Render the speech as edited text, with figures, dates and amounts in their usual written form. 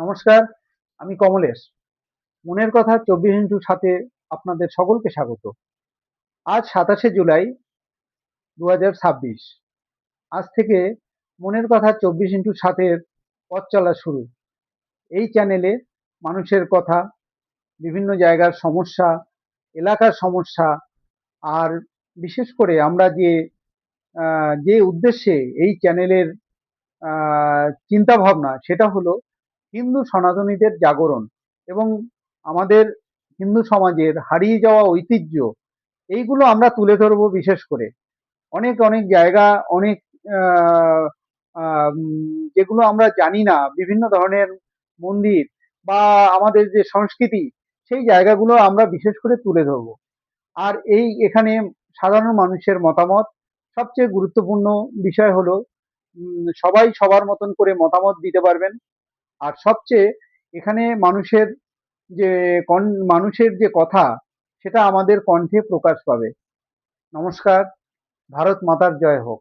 নমস্কার, আমি কমলেশ। মনের কথা 24x7 আপনাদের সকলকে স্বাগত। আজ 27শে জুলাই 2026। আজ থেকে মনের কথা 24x7-এর পথ চলা শুরু। এই চ্যানেলে মানুষের কথা, বিভিন্ন জায়গার সমস্যা, এলাকার সমস্যা, আর বিশেষ করে আমরা যে উদ্দেশ্যে এই চ্যানেলের চিন্তা ভাবনা, সেটা হলো হিন্দু সনাতনীদের জাগরণ এবং আমাদের হিন্দু সমাজের হারিয়ে যাওয়া ঐতিহ্য, এইগুলো আমরা তুলে ধরবো। বিশেষ করে অনেক অনেক জায়গা, অনেক আহ, যেগুলো আমরা জানি না, বিভিন্ন ধরনের মন্দির বা আমাদের যে সংস্কৃতি, সেই জায়গাগুলো আমরা বিশেষ করে তুলে ধরবো। আর এখানে সাধারণ মানুষের মতামত সবচেয়ে গুরুত্বপূর্ণ বিষয় হলো, সবাই সবার মতন করে মতামত দিতে পারবেন। আর সবচেয়ে এখানে যে মানুষের যে কথা, সেটা আমাদের কণ্ঠে প্রকাশ পাবে। নমস্কার। ভারত মাতার জয় হোক।